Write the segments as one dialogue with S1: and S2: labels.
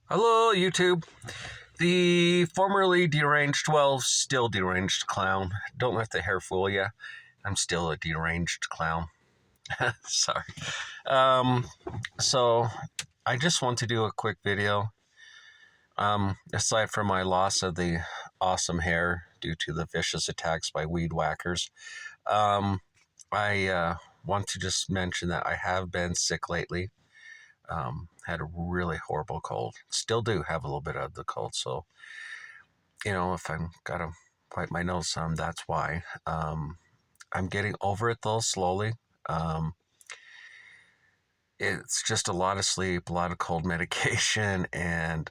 S1: Hello, YouTube. The formerly deranged, well, still deranged clown. Don't let the hair fool you. I'm still a deranged clown. Sorry. Um, so, I just want to do a quick video. Aside from my loss of the awesome hair due to the vicious attacks by weed whackers, I want to just mention that I have been sick lately. Had a really horrible cold. Still do have a little bit of the cold, so if I'm gotta wipe my nose some, that's why. I'm getting over it though slowly. Um, it's just a lot of sleep, a lot of cold medication, and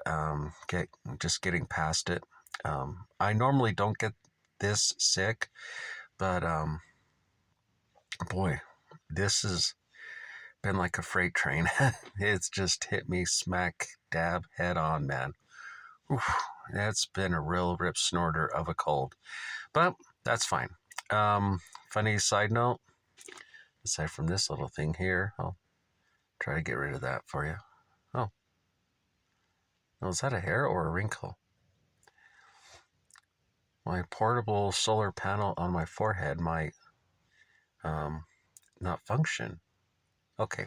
S1: just getting past it. I normally don't get this sick, but boy, this has been like a freight train. It's just hit me smack dab head on, man. Oof, that's been a real rip snorter of a cold, but that's fine. Funny side note, aside from this little thing here, I'll try to get rid of that for you. Oh, no, is that a hair or a wrinkle? My portable solar panel on my forehead might not function. Okay,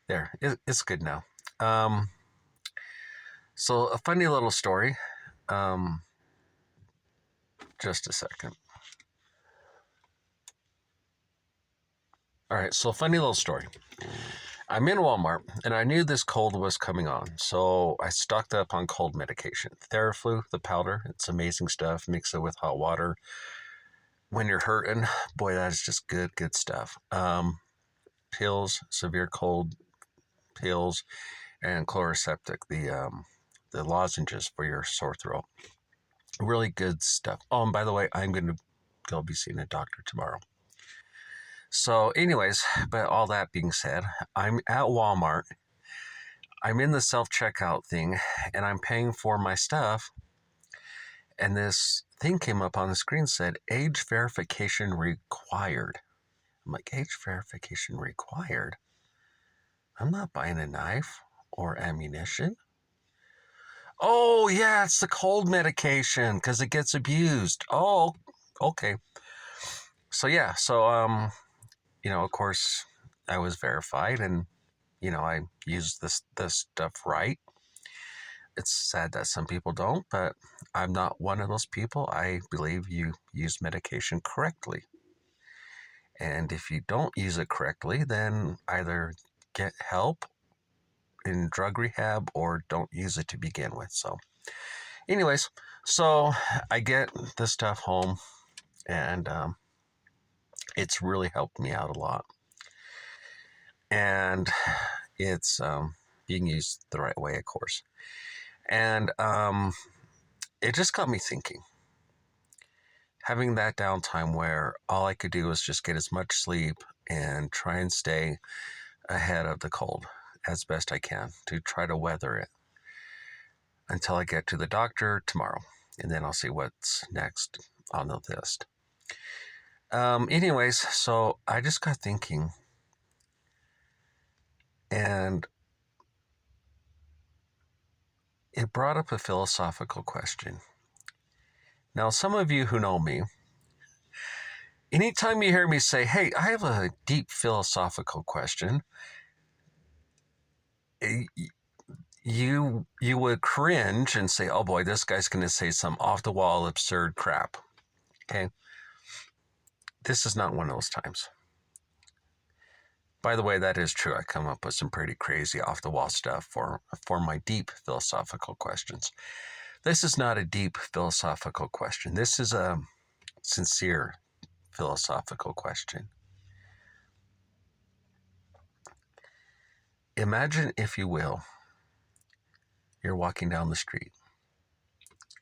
S1: there, it's good now. Um, so a funny little story. Um, just a second. All right, so funny little story. I'm in Walmart and I knew this cold was coming on, so I stocked up on cold medication. Theraflu, the powder, it's amazing stuff. Mix it with hot water. When you're hurting, boy, that is just good stuff. Pills, severe cold pills, and chloroseptic, the lozenges for your sore throat. Really good stuff. Oh, and by the way, I'm going to go be seeing a doctor tomorrow. So, anyways, but all that being said, I'm at Walmart. I'm in the self checkout thing and I'm paying for my stuff. And this thing came up on the screen said age verification required. I'm like, age verification required? I'm not buying a knife or ammunition. Oh, yeah, it's the cold medication because it gets abused. Oh, okay. So, yeah, of course, I was verified and, I used this stuff right. It's sad that some people don't, but I'm not one of those people. I believe you use medication correctly. And if you don't use it correctly, then either get help in drug rehab or don't use it to begin with. So, anyways, so I get this stuff home and it's really helped me out a lot. And it's being used the right way, of course. And it just got me thinking. Having that downtime where all I could do was just get as much sleep and try and stay ahead of the cold as best I can to try to weather it until I get to the doctor tomorrow. And then I'll see what's next on the list. Anyways, so I just got thinking, and it brought up a philosophical question. Now, some of you who know me, anytime you hear me say, hey, I have a deep philosophical question, you would cringe and say, oh boy, this guy's going to say some off the wall absurd crap. Okay? This is not one of those times. By the way, that is true. I come up with some pretty crazy off the wall stuff for my deep philosophical questions. This is not a deep philosophical question. This is a sincere philosophical question. Imagine, if you will, you're walking down the street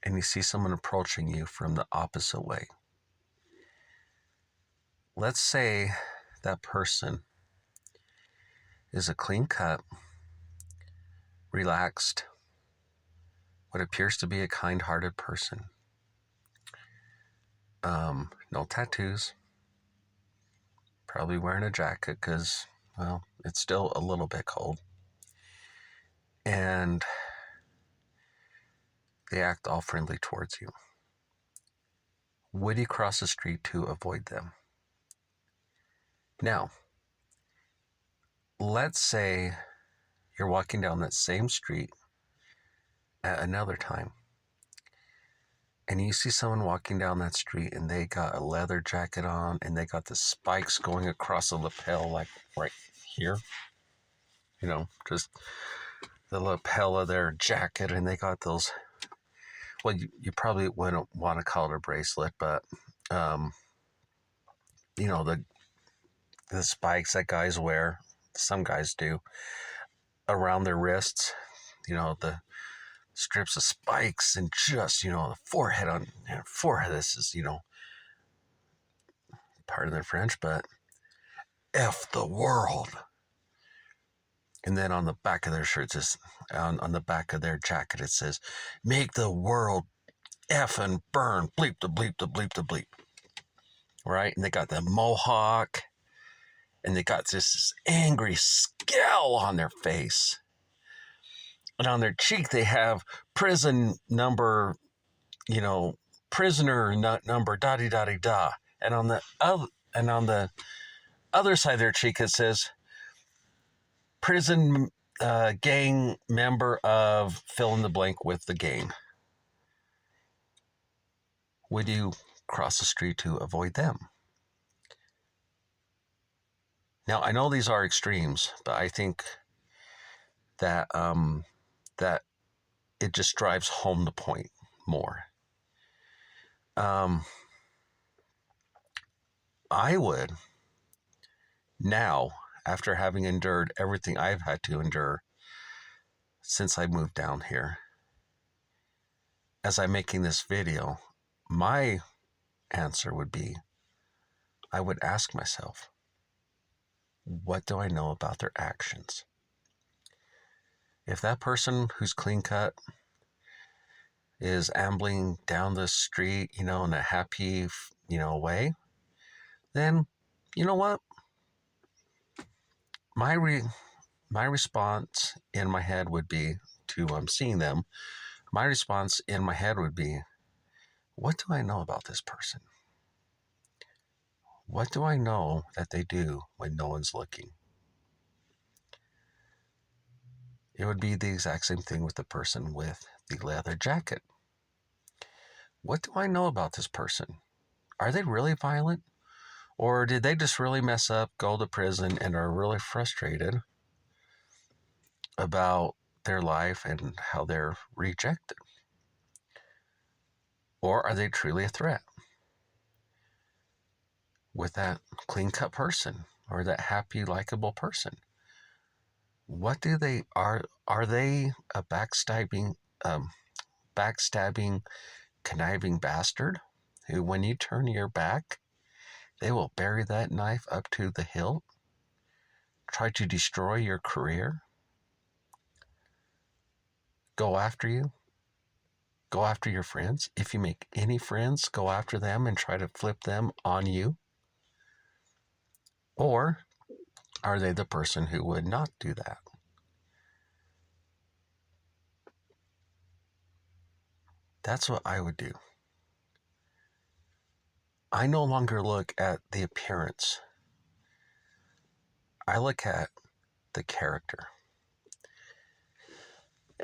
S1: and you see someone approaching you from the opposite way. Let's say that person is a clean cut, relaxed, what appears to be a kind-hearted person. No tattoos, probably wearing a jacket because, well, it's still a little bit cold. And they act all friendly towards you. Would you cross the street to avoid them? Now, let's say you're walking down that same street at another time, and you see someone walking down that street and they got a leather jacket on and they got the spikes going across the lapel, like right here, just the lapel of their jacket, and they got those. Well, you probably wouldn't want to call it a bracelet, but um, the spikes that guys wear, some guys do, around their wrists, the strips of spikes, and just, the forehead. This is, pardon their French, but F the world. And then on the back of their shirts, on the back of their jacket, it says, make the world F and burn, bleep the bleep the bleep the bleep. Right? And they got the mohawk, and they got this angry scowl on their face. And on their cheek, they have prison number, prisoner number, da da da da. And on the other side of their cheek, it says prison gang member of fill in the blank with the gang. Would you cross the street to avoid them? Now, I know these are extremes, but I think that that it just drives home the point more. I would now, after having endured everything I've had to endure since I moved down here, as I'm making this video, my answer would be, I would ask myself, what do I know about their actions? If that person who's clean cut is ambling down the street, in a happy, way, then you know what? My response in my head would be to seeing them. My response in my head would be, what do I know about this person? What do I know that they do when no one's looking? It would be the exact same thing with the person with the leather jacket. What do I know about this person? Are they really violent? Or did they just really mess up, go to prison, and are really frustrated about their life and how they're rejected? Or are they truly a threat with that clean-cut person or that happy, likable person? What do they are they a backstabbing, conniving bastard who, when you turn your back, they will bury that knife up to the hilt, try to destroy your career, go after you, go after your friends? If you make any friends, go after them and try to flip them on you? Or are they the person who would not do that? That's what I would do. I no longer look at the appearance. I look at the character.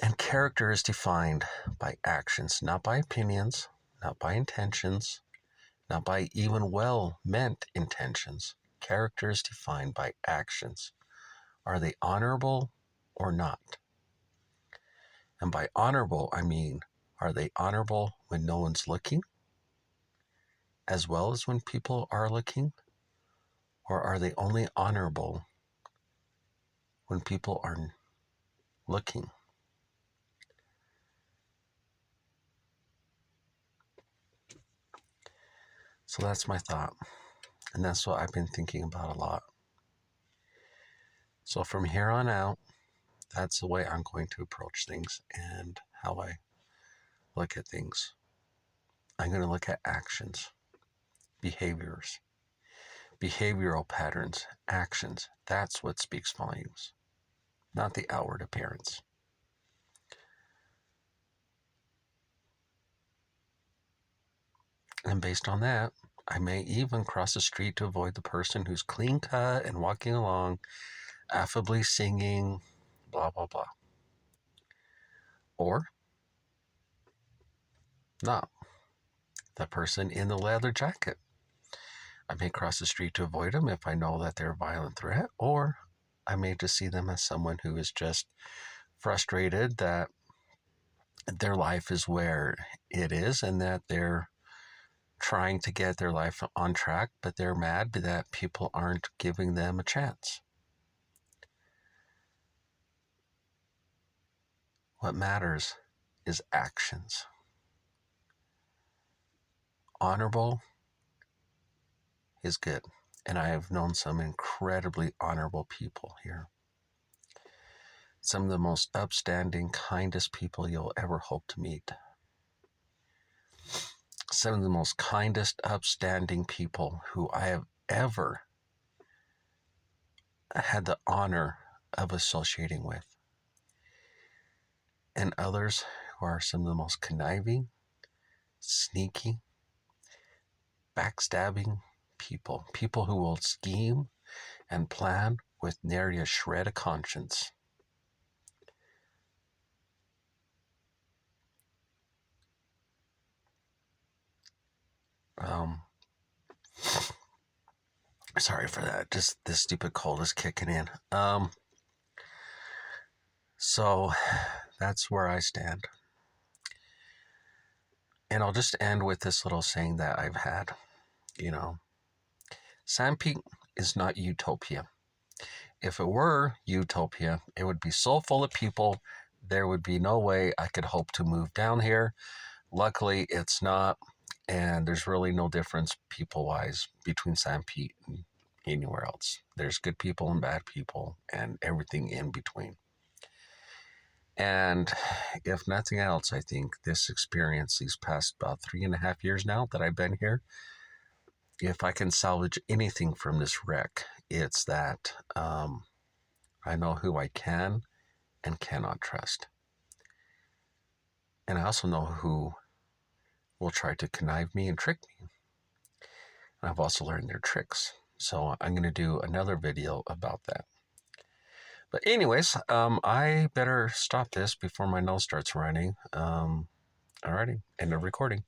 S1: And character is defined by actions, not by opinions, not by intentions, not by even well-meant intentions. Character is defined by actions. Are they honorable or not? And by honorable, I mean, are they honorable when no one's looking, as well as when people are looking? Or are they only honorable when people are looking? So that's my thought. And that's what I've been thinking about a lot. So from here on out, that's the way I'm going to approach things and how I look at things. I'm going to look at actions, behaviors, behavioral patterns, actions. That's what speaks volumes, not the outward appearance. And based on that, I may even cross the street to avoid the person who's clean cut and walking along, affably singing, blah, blah, blah. Or not, the person in the leather jacket. I may cross the street to avoid them if I know that they're a violent threat, or I may just see them as someone who is just frustrated that their life is where it is and that they're trying to get their life on track, but they're mad that people aren't giving them a chance. What matters is actions. Honorable is good. And I have known some incredibly honorable people here. Some of the most upstanding, kindest people you'll ever hope to meet. Some of the most kindest, upstanding people who I have ever had the honor of associating with. And others who are some of the most conniving, sneaky, backstabbing people. People who will scheme and plan with nary a shred of conscience. Sorry for that. Just this stupid cold is kicking in. So that's where I stand. And I'll just end with this little saying that I've had. Sand Peak is not utopia. If it were utopia, it would be so full of people, there would be no way I could hope to move down here. Luckily, it's not, and there's really no difference people-wise between San Pete and anywhere else. There's good people and bad people and everything in between. And if nothing else, I think this experience, these past about 3.5 years now that I've been here, if I can salvage anything from this wreck, it's that I know who I can and cannot trust. And I also know who will try to connive me and trick me. And I've also learned their tricks. So I'm going to do another video about that. But anyways, I better stop this before my nose starts running. Alrighty, end of recording.